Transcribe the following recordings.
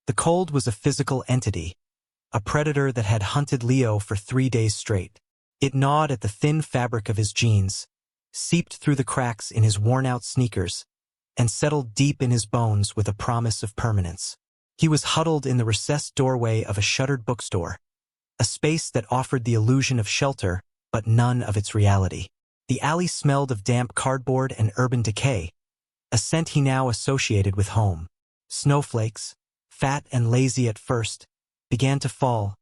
The cold was a physical entity, a predator that had hunted Leo for 3 days straight. It gnawed at the thin fabric of his jeans, seeped through the cracks in his worn-out sneakers, and settled deep in his bones with a promise of permanence. He was huddled in the recessed doorway of a shuttered bookstore, a space that offered the illusion of shelter, but none of its reality. The alley smelled of damp cardboard and urban decay, a scent he now associated with home. Snowflakes, fat and lazy at first, began to fall,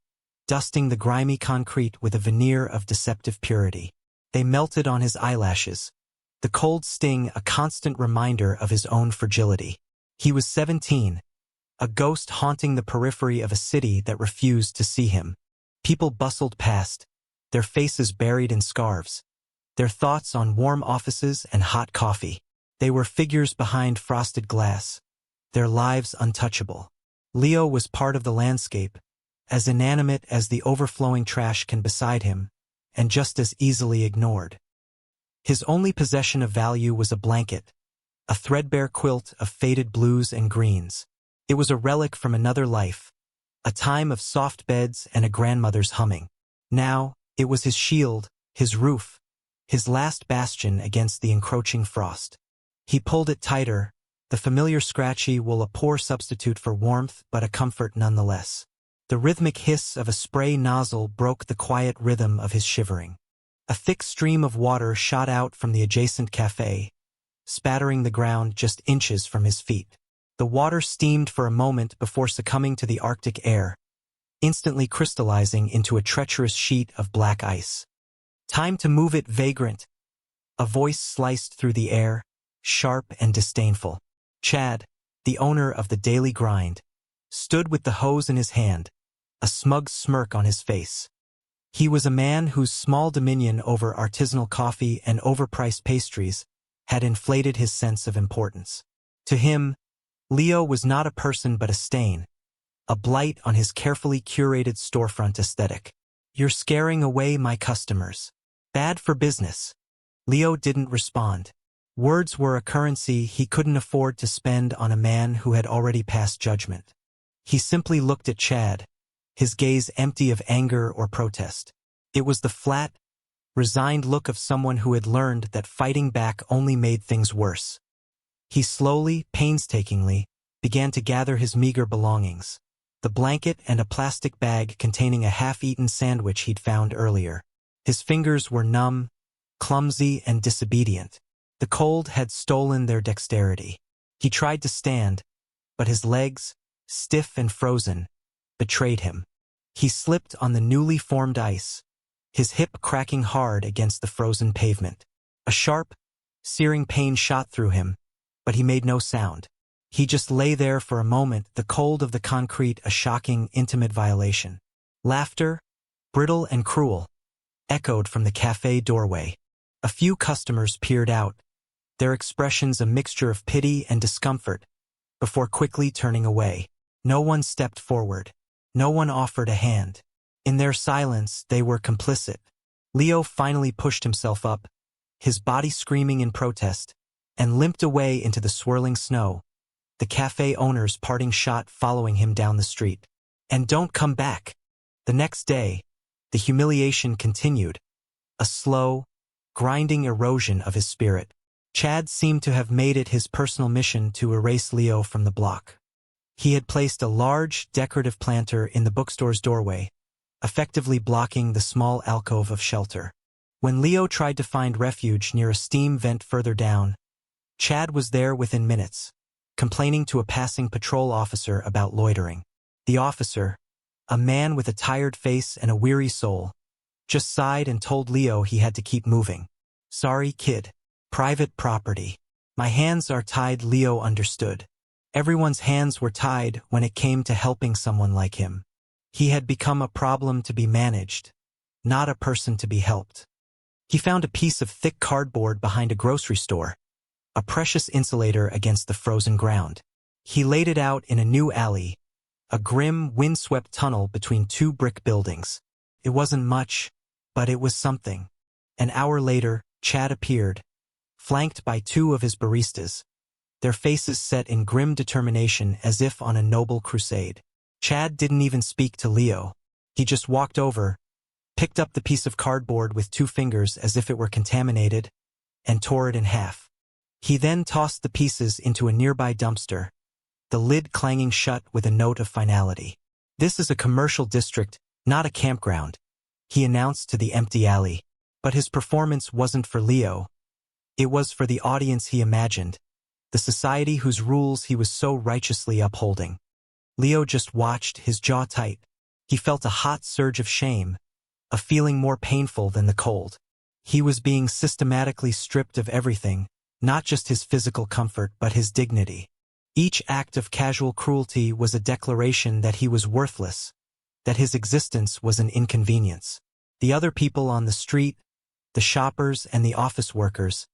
dusting the grimy concrete with a veneer of deceptive purity. They melted on his eyelashes, the cold sting a constant reminder of his own fragility. He was 17, a ghost haunting the periphery of a city that refused to see him. People bustled past, their faces buried in scarves, their thoughts on warm offices and hot coffee. They were figures behind frosted glass, their lives untouchable. Leo was part of the landscape, as inanimate as the overflowing trash can beside him, and just as easily ignored. His only possession of value was a blanket, a threadbare quilt of faded blues and greens. It was a relic from another life, a time of soft beds and a grandmother's humming. Now, it was his shield, his roof, his last bastion against the encroaching frost. He pulled it tighter, the familiar scratchy wool a poor substitute for warmth but a comfort nonetheless. The rhythmic hiss of a spray nozzle broke the quiet rhythm of his shivering. A thick stream of water shot out from the adjacent cafe, spattering the ground just inches from his feet. The water steamed for a moment before succumbing to the Arctic air, instantly crystallizing into a treacherous sheet of black ice. "Time to move it, vagrant!" A voice sliced through the air, sharp and disdainful. Chad, the owner of the Daily Grind, stood with the hose in his hand, a smug smirk on his face. He was a man whose small dominion over artisanal coffee and overpriced pastries had inflated his sense of importance. To him, Leo was not a person but a stain, a blight on his carefully curated storefront aesthetic. "You're scaring away my customers. Bad for business." Leo didn't respond. Words were a currency he couldn't afford to spend on a man who had already passed judgment. He simply looked at Chad, his gaze empty of anger or protest. It was the flat, resigned look of someone who had learned that fighting back only made things worse. He slowly, painstakingly, began to gather his meager belongings, the blanket and a plastic bag containing a half-eaten sandwich he'd found earlier. His fingers were numb, clumsy, and disobedient. The cold had stolen their dexterity. He tried to stand, but his legs, stiff and frozen, betrayed him. He slipped on the newly formed ice, his hip cracking hard against the frozen pavement. A sharp, searing pain shot through him, but he made no sound. He just lay there for a moment, the cold of the concrete a shocking, intimate violation. Laughter, brittle and cruel, echoed from the cafe doorway. A few customers peered out, their expressions a mixture of pity and discomfort, before quickly turning away. No one stepped forward. No one offered a hand. In their silence, they were complicit. Leo finally pushed himself up, his body screaming in protest, and limped away into the swirling snow, the cafe owner's parting shot following him down the street. "And don't come back." The next day, the humiliation continued, a slow, grinding erosion of his spirit. Chad seemed to have made it his personal mission to erase Leo from the block. He had placed a large, decorative planter in the bookstore's doorway, effectively blocking the small alcove of shelter. When Leo tried to find refuge near a steam vent further down, Chad was there within minutes, complaining to a passing patrol officer about loitering. The officer, a man with a tired face and a weary soul, just sighed and told Leo he had to keep moving. "Sorry, kid. Private property. My hands are tied." Leo understood. Everyone's hands were tied when it came to helping someone like him. He had become a problem to be managed, not a person to be helped. He found a piece of thick cardboard behind a grocery store, a precious insulator against the frozen ground. He laid it out in a new alley, a grim, windswept tunnel between two brick buildings. It wasn't much, but it was something. An hour later, Chad appeared, flanked by two of his baristas, their faces set in grim determination as if on a noble crusade. Chad didn't even speak to Leo. He just walked over, picked up the piece of cardboard with 2 fingers as if it were contaminated, and tore it in half. He then tossed the pieces into a nearby dumpster, the lid clanging shut with a note of finality. "This is a commercial district, not a campground," he announced to the empty alley. But his performance wasn't for Leo. It was for the audience he imagined, the society whose rules he was so righteously upholding. Leo just watched, his jaw tight. He felt a hot surge of shame, a feeling more painful than the cold. He was being systematically stripped of everything, not just his physical comfort but his dignity. Each act of casual cruelty was a declaration that he was worthless, that his existence was an inconvenience. The other people on the street, the shoppers and the office workers,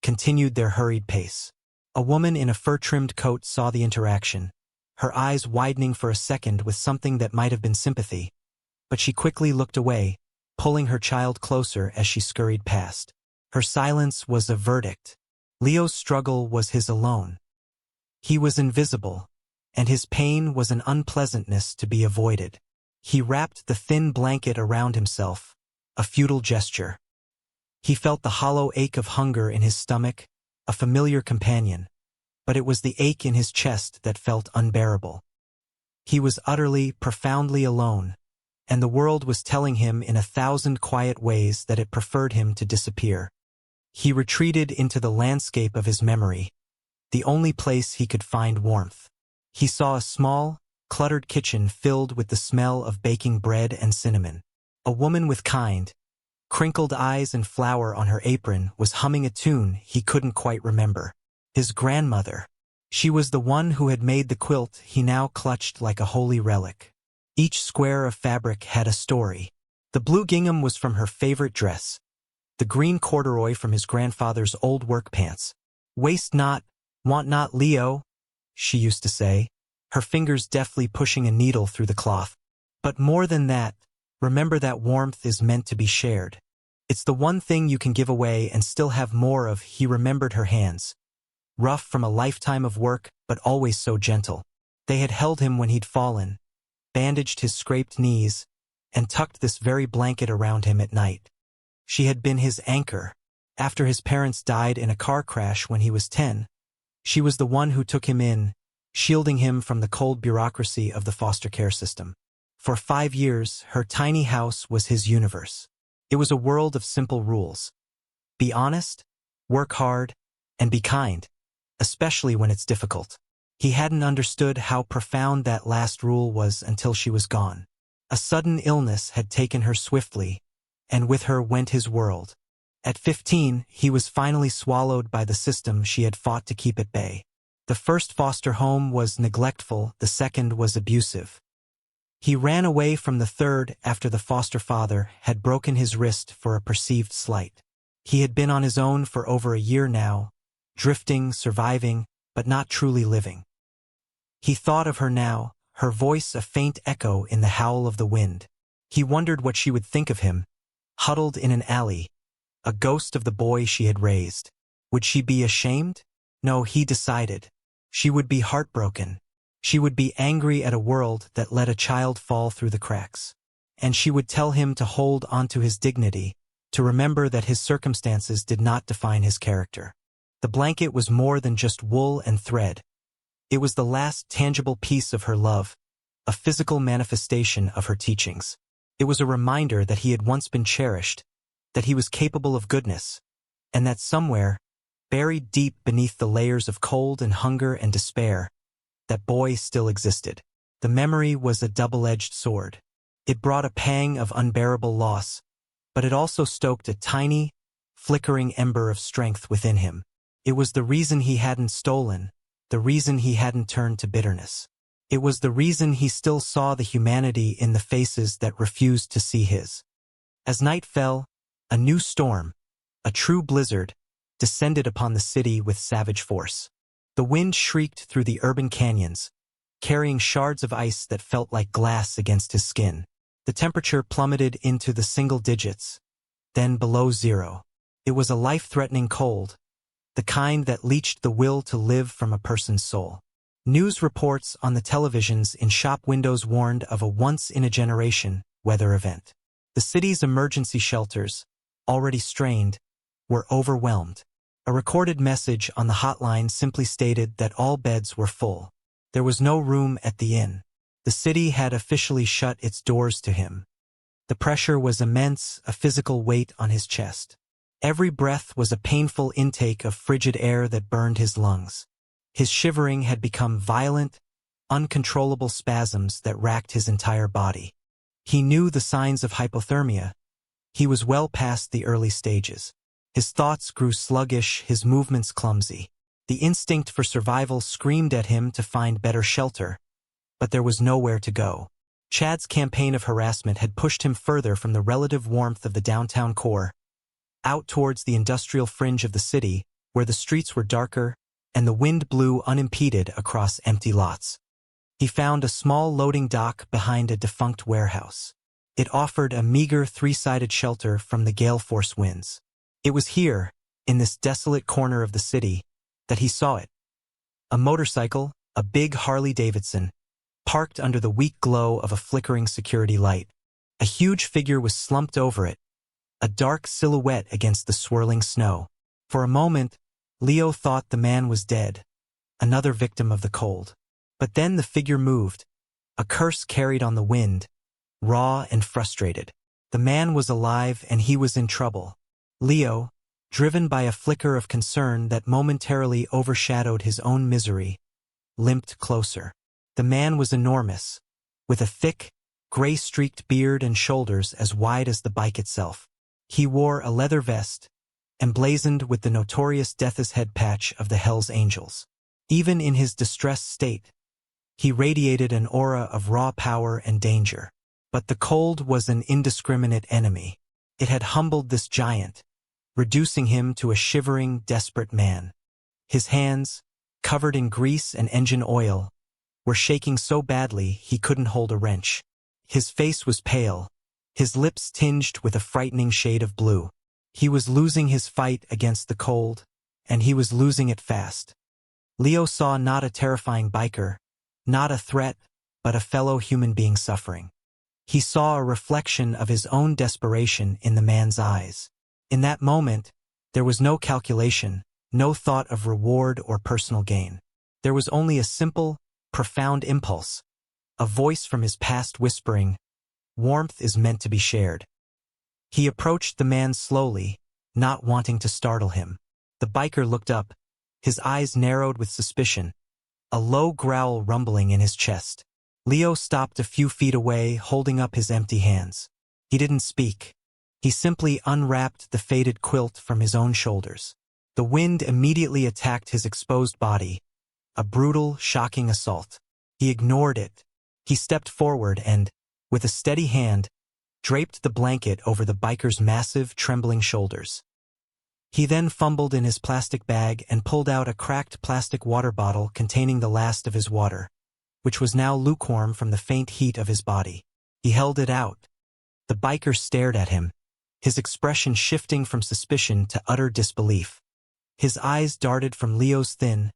continued their hurried pace. A woman in a fur-trimmed coat saw the interaction, her eyes widening for a second with something that might have been sympathy, but she quickly looked away, pulling her child closer as she scurried past. Her silence was a verdict. Leo's struggle was his alone. He was invisible, and his pain was an unpleasantness to be avoided. He wrapped the thin blanket around himself, a futile gesture. He felt the hollow ache of hunger in his stomach, a familiar companion, but it was the ache in his chest that felt unbearable. He was utterly, profoundly alone, and the world was telling him in 1,000 quiet ways that it preferred him to disappear. He retreated into the landscape of his memory, the only place he could find warmth. He saw a small, cluttered kitchen filled with the smell of baking bread and cinnamon. A woman with kind, crinkled eyes and flour on her apron was humming a tune he couldn't quite remember. His grandmother. She was the one who had made the quilt he now clutched like a holy relic. Each square of fabric had a story. The blue gingham was from her favorite dress, the green corduroy from his grandfather's old work pants. "Waste not, want not, Leo," she used to say, her fingers deftly pushing a needle through the cloth. "But more than that, remember that warmth is meant to be shared. It's the one thing you can give away and still have more of." He remembered her hands, rough from a lifetime of work, but always so gentle. They had held him when he'd fallen, bandaged his scraped knees, and tucked this very blanket around him at night. She had been his anchor. After his parents died in a car crash when he was 10, she was the one who took him in, shielding him from the cold bureaucracy of the foster care system. For 5 years, her tiny house was his universe. It was a world of simple rules. Be honest, work hard, and be kind, especially when it's difficult. He hadn't understood how profound that last rule was until she was gone. A sudden illness had taken her swiftly, and with her went his world. At 15, he was finally swallowed by the system she had fought to keep at bay. The first foster home was neglectful, the second was abusive. He ran away from the third after the foster father had broken his wrist for a perceived slight. He had been on his own for over a year now, drifting, surviving, but not truly living. He thought of her now, her voice a faint echo in the howl of the wind. He wondered what she would think of him, huddled in an alley, a ghost of the boy she had raised. Would she be ashamed? No, he decided. She would be heartbroken. She would be angry at a world that let a child fall through the cracks. And she would tell him to hold onto his dignity, to remember that his circumstances did not define his character. The blanket was more than just wool and thread. It was the last tangible piece of her love, a physical manifestation of her teachings. It was a reminder that he had once been cherished, that he was capable of goodness, and that somewhere, buried deep beneath the layers of cold and hunger and despair, that boy still existed. The memory was a double-edged sword. It brought a pang of unbearable loss, but it also stoked a tiny, flickering ember of strength within him. It was the reason he hadn't stolen, the reason he hadn't turned to bitterness. It was the reason he still saw the humanity in the faces that refused to see his. As night fell, a new storm, a true blizzard, descended upon the city with savage force. The wind shrieked through the urban canyons, carrying shards of ice that felt like glass against his skin. The temperature plummeted into the single digits, then below zero. It was a life-threatening cold, the kind that leached the will to live from a person's soul. News reports on the televisions in shop windows warned of a once-in-a-generation weather event. The city's emergency shelters, already strained, were overwhelmed. A recorded message on the hotline simply stated that all beds were full. There was no room at the inn. The city had officially shut its doors to him. The pressure was immense, a physical weight on his chest. Every breath was a painful intake of frigid air that burned his lungs. His shivering had become violent, uncontrollable spasms that racked his entire body. He knew the signs of hypothermia. He was well past the early stages. His thoughts grew sluggish, his movements clumsy. The instinct for survival screamed at him to find better shelter, but there was nowhere to go. Chad's campaign of harassment had pushed him further from the relative warmth of the downtown core, out towards the industrial fringe of the city, where the streets were darker and the wind blew unimpeded across empty lots. He found a small loading dock behind a defunct warehouse. It offered a meager three-sided shelter from the gale force winds. It was here, in this desolate corner of the city, that he saw it. A motorcycle, a big Harley-Davidson, parked under the weak glow of a flickering security light. A huge figure was slumped over it, a dark silhouette against the swirling snow. For a moment, Leo thought the man was dead, another victim of the cold. But then the figure moved, a curse carried on the wind, raw and frustrated. The man was alive and he was in trouble. Leo, driven by a flicker of concern that momentarily overshadowed his own misery, limped closer. The man was enormous, with a thick, gray-streaked beard and shoulders as wide as the bike itself. He wore a leather vest, emblazoned with the notorious Death's Head patch of the Hells Angels. Even in his distressed state, he radiated an aura of raw power and danger. But the cold was an indiscriminate enemy. It had humbled this giant, reducing him to a shivering, desperate man. His hands, covered in grease and engine oil, were shaking so badly he couldn't hold a wrench. His face was pale, his lips tinged with a frightening shade of blue. He was losing his fight against the cold, and he was losing it fast. Leo saw not a terrifying biker, not a threat, but a fellow human being suffering. He saw a reflection of his own desperation in the man's eyes. In that moment, there was no calculation, no thought of reward or personal gain. There was only a simple, profound impulse, a voice from his past whispering, "Warmth is meant to be shared." He approached the man slowly, not wanting to startle him. The biker looked up, his eyes narrowed with suspicion, a low growl rumbling in his chest. Leo stopped a few feet away, holding up his empty hands. He didn't speak. He simply unwrapped the faded quilt from his own shoulders. The wind immediately attacked his exposed body, a brutal, shocking assault. He ignored it. He stepped forward and, with a steady hand, draped the blanket over the biker's massive, trembling shoulders. He then fumbled in his plastic bag and pulled out a cracked plastic water bottle containing the last of his water, which was now lukewarm from the faint heat of his body. He held it out. The biker stared at him, his expression shifting from suspicion to utter disbelief. His eyes darted from Leo's thin,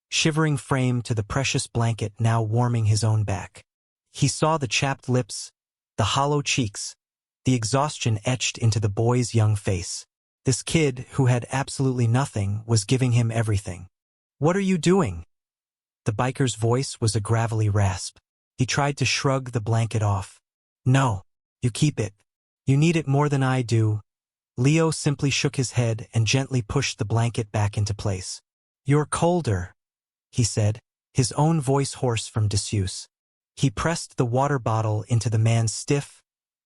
shivering frame to the precious blanket now warming his own back. He saw the chapped lips, the hollow cheeks, the exhaustion etched into the boy's young face. This kid, who had absolutely nothing, was giving him everything. "What are you doing?" The biker's voice was a gravelly rasp. He tried to shrug the blanket off. "No, you keep it. You need it more than I do." Leo simply shook his head and gently pushed the blanket back into place. "You're colder," he said, his own voice hoarse from disuse. He pressed the water bottle into the man's stiff,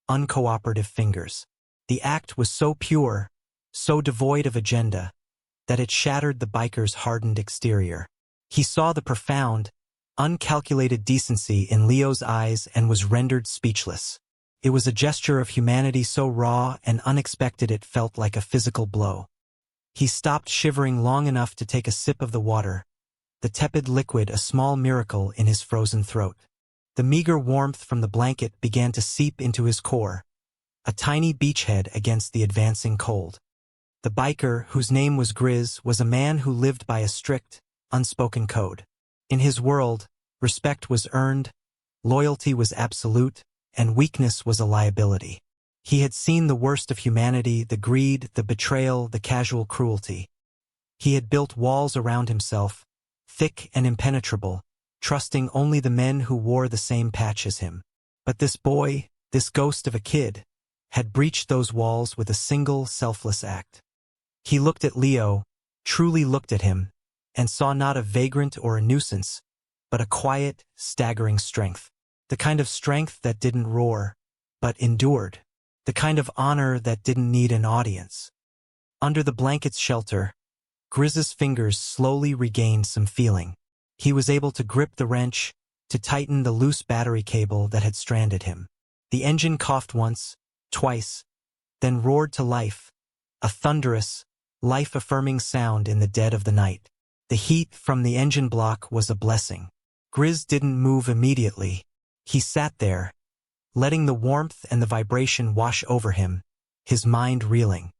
uncooperative fingers. The act was so pure, so devoid of agenda, that it shattered the biker's hardened exterior. He saw the profound, uncalculated decency in Leo's eyes and was rendered speechless. It was a gesture of humanity so raw and unexpected it felt like a physical blow. He stopped shivering long enough to take a sip of the water, the tepid liquid a small miracle in his frozen throat. The meager warmth from the blanket began to seep into his core, a tiny beachhead against the advancing cold. The biker, whose name was Grizz, was a man who lived by a strict, unspoken code. In his world, respect was earned, loyalty was absolute, and weakness was a liability. He had seen the worst of humanity, the greed, the betrayal, the casual cruelty. He had built walls around himself, thick and impenetrable, trusting only the men who wore the same patch as him. But this boy, this ghost of a kid, had breached those walls with a single selfless act. He looked at Leo, truly looked at him, and saw not a vagrant or a nuisance, but a quiet, staggering strength. The kind of strength that didn't roar, but endured. The kind of honor that didn't need an audience. Under the blanket's shelter, Grizz's fingers slowly regained some feeling. He was able to grip the wrench, to tighten the loose battery cable that had stranded him. The engine coughed once, twice, then roared to life, a thunderous, life-affirming sound in the dead of the night. The heat from the engine block was a blessing. Grizz didn't move immediately. He sat there, letting the warmth and the vibration wash over him, his mind reeling.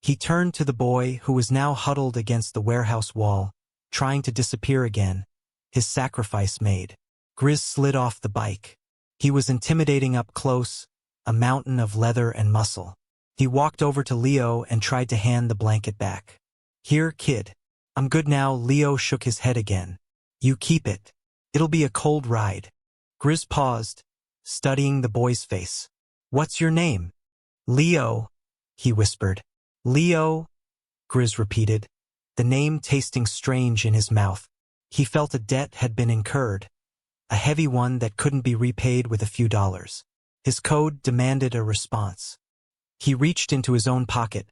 He turned to the boy who was now huddled against the warehouse wall, trying to disappear again, his sacrifice made. Grizz slid off the bike. He was intimidating up close, a mountain of leather and muscle. He walked over to Leo and tried to hand the blanket back. "Here, kid. I'm good now." Leo shook his head again. "You keep it. It'll be a cold ride." Grizz paused, studying the boy's face. "What's your name?" "Leo," he whispered. "Leo," Grizz repeated, the name tasting strange in his mouth. He felt a debt had been incurred, a heavy one that couldn't be repaid with a few dollars. His code demanded a response. He reached into his own pocket,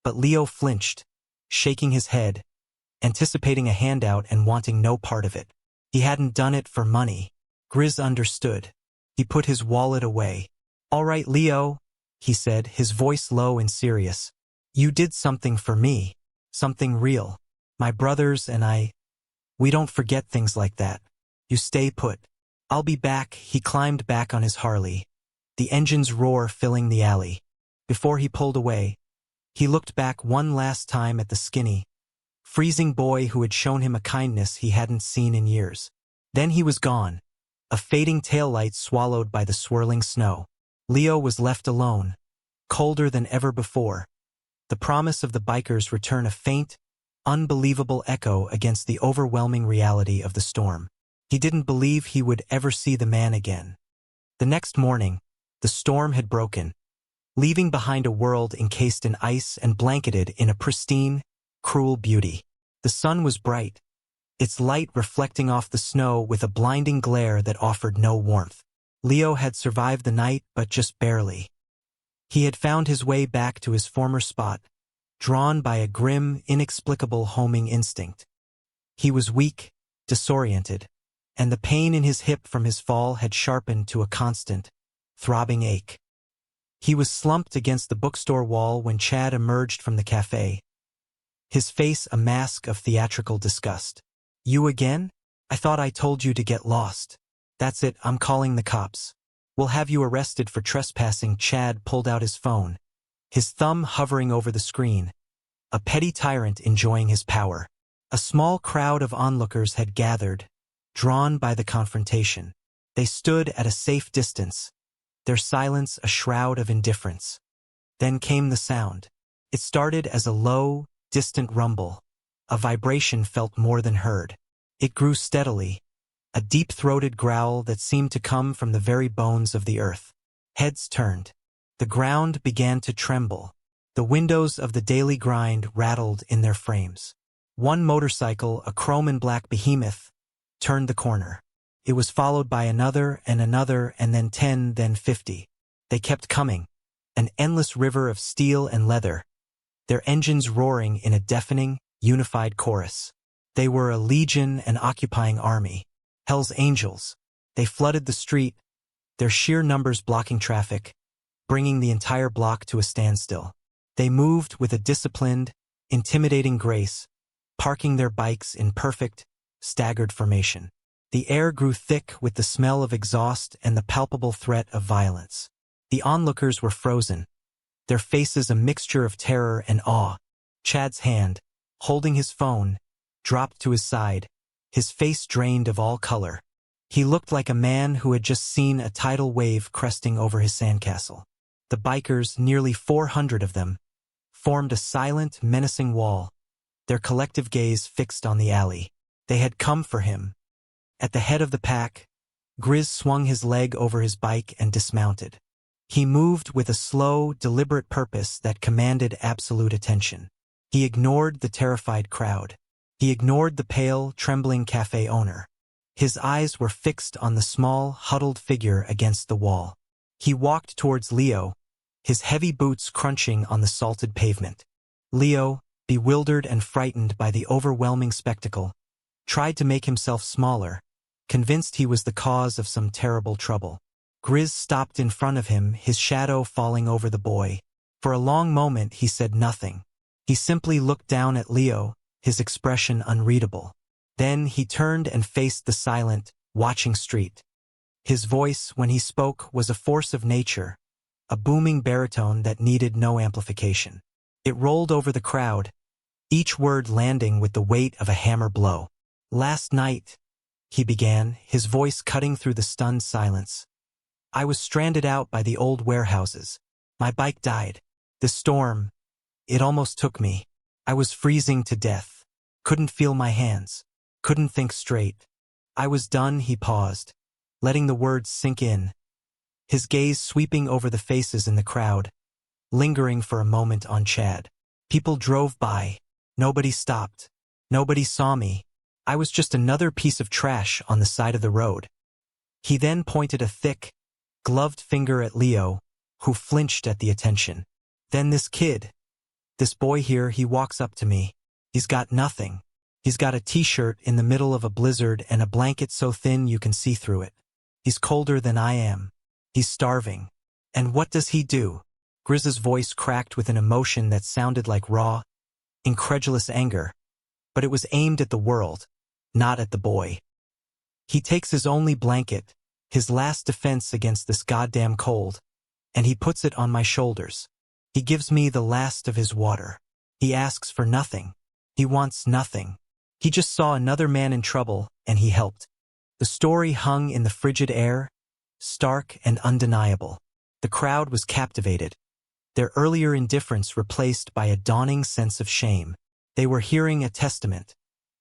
but Leo flinched, shaking his head, anticipating a handout and wanting no part of it. He hadn't done it for money. Grizz understood. He put his wallet away. "All right, Leo," he said, his voice low and serious. "You did something for me, something real. My brothers and I, we don't forget things like that. You stay put. I'll be back." He climbed back on his Harley, the engine's roar filling the alley. Before he pulled away, he looked back one last time at the skinny, freezing boy who had shown him a kindness he hadn't seen in years. Then he was gone, a fading taillight swallowed by the swirling snow. Leo was left alone, colder than ever before. The promise of the biker's return a faint, unbelievable echo against the overwhelming reality of the storm. He didn't believe he would ever see the man again. The next morning, the storm had broken, leaving behind a world encased in ice and blanketed in a pristine, cruel beauty. The sun was bright, its light reflecting off the snow with a blinding glare that offered no warmth. Leo had survived the night, but just barely. He had found his way back to his former spot, drawn by a grim, inexplicable homing instinct. He was weak, disoriented, and the pain in his hip from his fall had sharpened to a constant, throbbing ache. He was slumped against the bookstore wall when Chad emerged from the cafe, his face a mask of theatrical disgust. "You again? I thought I told you to get lost." "That's it, I'm calling the cops. We'll have you arrested for trespassing." Chad pulled out his phone, his thumb hovering over the screen, a petty tyrant enjoying his power. A small crowd of onlookers had gathered, drawn by the confrontation. They stood at a safe distance, their silence a shroud of indifference. Then came the sound. It started as a low, distant rumble, a vibration felt more than heard. It grew steadily, a deep-throated growl that seemed to come from the very bones of the earth. Heads turned. The ground began to tremble. The windows of the daily grind rattled in their frames. One motorcycle, a chrome and black behemoth, turned the corner. It was followed by another, and then 10, then 50. They kept coming, an endless river of steel and leather, their engines roaring in a deafening, unified chorus. They were a legion, an occupying army. Hell's Angels. They flooded the street, their sheer numbers blocking traffic, bringing the entire block to a standstill. They moved with a disciplined, intimidating grace, parking their bikes in perfect, staggered formation. The air grew thick with the smell of exhaust and the palpable threat of violence. The onlookers were frozen, their faces a mixture of terror and awe. Chad's hand, holding his phone, dropped to his side, his face drained of all color. He looked like a man who had just seen a tidal wave cresting over his sandcastle. The bikers, nearly 400 of them, formed a silent, menacing wall, their collective gaze fixed on the alley. They had come for him. At the head of the pack, Grizz swung his leg over his bike and dismounted. He moved with a slow, deliberate purpose that commanded absolute attention. He ignored the terrified crowd. He ignored the pale, trembling cafe owner. His eyes were fixed on the small, huddled figure against the wall. He walked towards Leo, his heavy boots crunching on the salted pavement. Leo, bewildered and frightened by the overwhelming spectacle, tried to make himself smaller, convinced he was the cause of some terrible trouble. Grizz stopped in front of him, his shadow falling over the boy. For a long moment he said nothing. He simply looked down at Leo, his expression unreadable. Then he turned and faced the silent, watching street. His voice, when he spoke, was a force of nature, a booming baritone that needed no amplification. It rolled over the crowd, each word landing with the weight of a hammer blow. "Last night," he began, his voice cutting through the stunned silence. "I was stranded out by the old warehouses. My bike died. The storm, it almost took me. I was freezing to death. Couldn't feel my hands. Couldn't think straight. I was done." He paused, letting the words sink in, his gaze sweeping over the faces in the crowd, lingering for a moment on Chad. People drove by. Nobody stopped. Nobody saw me. I was just another piece of trash on the side of the road. He then pointed a thick, gloved finger at Leo, who flinched at the attention. "Then this kid, this boy here, he walks up to me. He's got nothing. He's got a t-shirt in the middle of a blizzard and a blanket so thin you can see through it. He's colder than I am. He's starving. And what does he do?" Grizz's voice cracked with an emotion that sounded like raw, incredulous anger, but it was aimed at the world, not at the boy. "He takes his only blanket, his last defense against this goddamn cold, and he puts it on my shoulders. He gives me the last of his water. He asks for nothing. He wants nothing. He just saw another man in trouble, and he helped." The story hung in the frigid air, stark and undeniable. The crowd was captivated, their earlier indifference replaced by a dawning sense of shame. They were hearing a testament,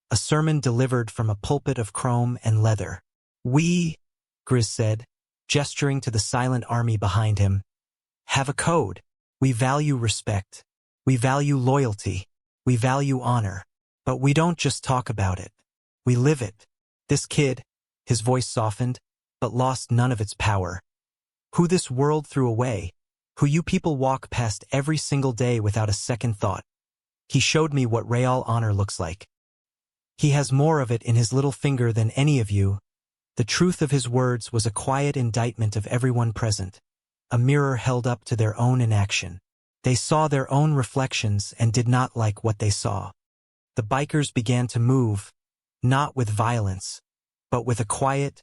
a sermon delivered from a pulpit of chrome and leather. "We," Grizz said, gesturing to the silent army behind him, "have a code. We value respect. We value loyalty. We value honor. But we don't just talk about it. We live it. This kid," his voice softened, but lost none of its power, "who this world threw away, who you people walk past every single day without a second thought. He showed me what real honor looks like. He has more of it in his little finger than any of you." The truth of his words was a quiet indictment of everyone present, a mirror held up to their own inaction. They saw their own reflections and did not like what they saw. The bikers began to move, not with violence, but with a quiet,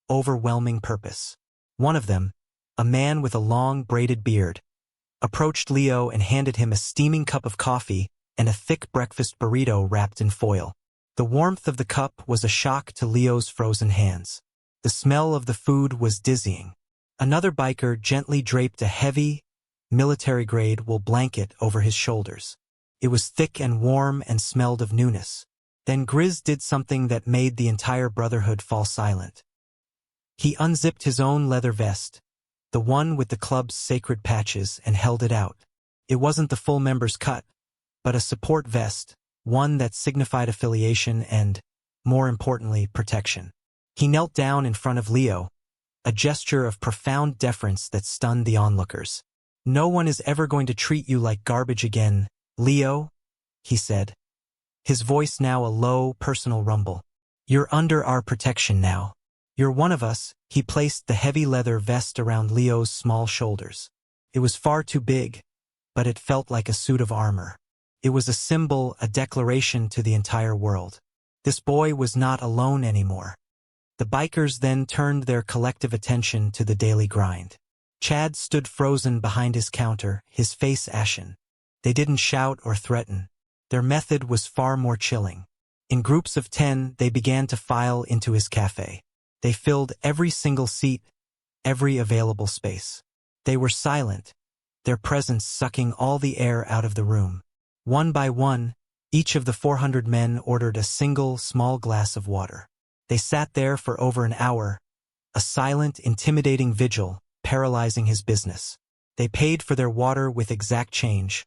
overwhelming purpose. One of them, a man with a long, braided beard, approached Leo and handed him a steaming cup of coffee and a thick breakfast burrito wrapped in foil. The warmth of the cup was a shock to Leo's frozen hands. The smell of the food was dizzying. Another biker gently draped a heavy, military-grade wool blanket over his shoulders. It was thick and warm and smelled of newness. Then Grizz did something that made the entire brotherhood fall silent. He unzipped his own leather vest, the one with the club's sacred patches, and held it out. It wasn't the full member's cut, but a support vest, one that signified affiliation and, more importantly, protection. He knelt down in front of Leo, a gesture of profound deference that stunned the onlookers. "No one is ever going to treat you like garbage again, Leo," he said, his voice now a low, personal rumble. "You're under our protection now. You're one of us." He placed the heavy leather vest around Leo's small shoulders. It was far too big, but it felt like a suit of armor. It was a symbol, a declaration to the entire world. This boy was not alone anymore. The bikers then turned their collective attention to the daily grind. Chad stood frozen behind his counter, his face ashen. They didn't shout or threaten. Their method was far more chilling. In groups of 10, they began to file into his cafe. They filled every single seat, every available space. They were silent, their presence sucking all the air out of the room. One by one, each of the 400 men ordered a single, small glass of water. They sat there for over an hour, a silent, intimidating vigil, paralyzing his business. They paid for their water with exact change,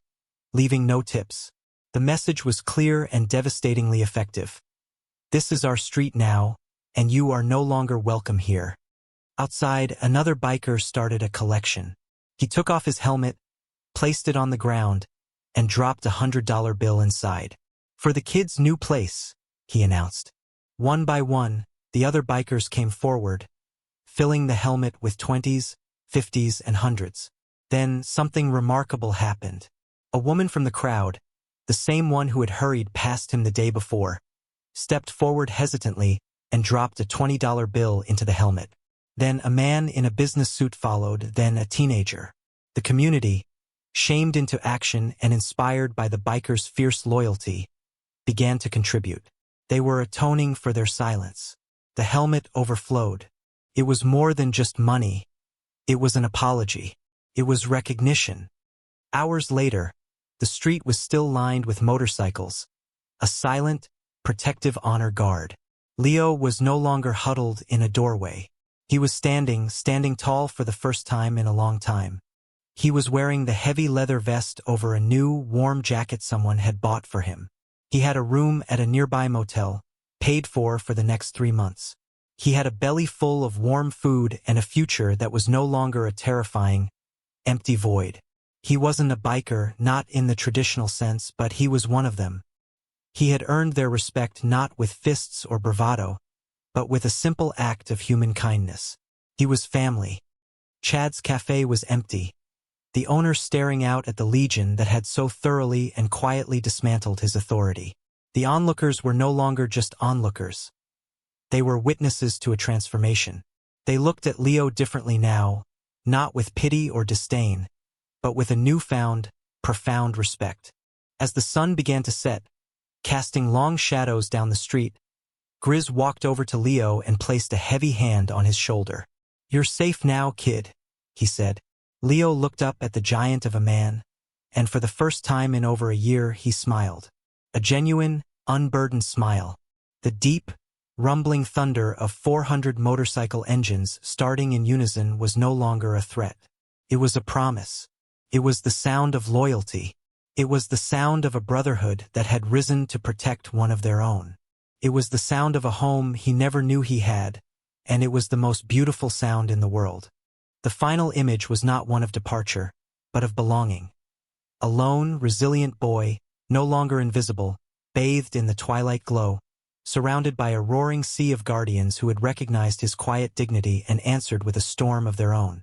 leaving no tips. The message was clear and devastatingly effective. This is our street now, and you are no longer welcome here. Outside, another biker started a collection. He took off his helmet, placed it on the ground, and dropped a $100 bill inside. For the kid's new place, he announced. One by one, the other bikers came forward, filling the helmet with 20s, 50s, and 100s. Then something remarkable happened. A woman from the crowd, the same one who had hurried past him the day before, stepped forward hesitantly and dropped a $20 bill into the helmet. Then a man in a business suit followed, then a teenager. The community, shamed into action and inspired by the bikers' fierce loyalty, began to contribute. They were atoning for their silence. The helmet overflowed. It was more than just money. It was an apology. It was recognition. Hours later, the street was still lined with motorcycles, a silent, protective honor guard. Leo was no longer huddled in a doorway. He was standing tall for the first time in a long time. He was wearing the heavy leather vest over a new, warm jacket someone had bought for him. He had a room at a nearby motel, paid for the next 3 months. He had a belly full of warm food and a future that was no longer a terrifying, empty void. He wasn't a biker, not in the traditional sense, but he was one of them. He had earned their respect not with fists or bravado, but with a simple act of human kindness. He was family. Chad's cafe was empty, the owner staring out at the legion that had so thoroughly and quietly dismantled his authority. The onlookers were no longer just onlookers. They were witnesses to a transformation. They looked at Leo differently now, not with pity or disdain, but with a newfound, profound respect. As the sun began to set, casting long shadows down the street, Grizz walked over to Leo and placed a heavy hand on his shoulder. "You're safe now, kid," he said. Leo looked up at the giant of a man, and for the first time in over a year he smiled. A genuine, unburdened smile. The deep, rumbling thunder of 400 motorcycle engines starting in unison was no longer a threat. It was a promise. It was the sound of loyalty. It was the sound of a brotherhood that had risen to protect one of their own. It was the sound of a home he never knew he had, and it was the most beautiful sound in the world. The final image was not one of departure, but of belonging. A lone, resilient boy, no longer invisible, bathed in the twilight glow, surrounded by a roaring sea of guardians who had recognized his quiet dignity and answered with a storm of their own.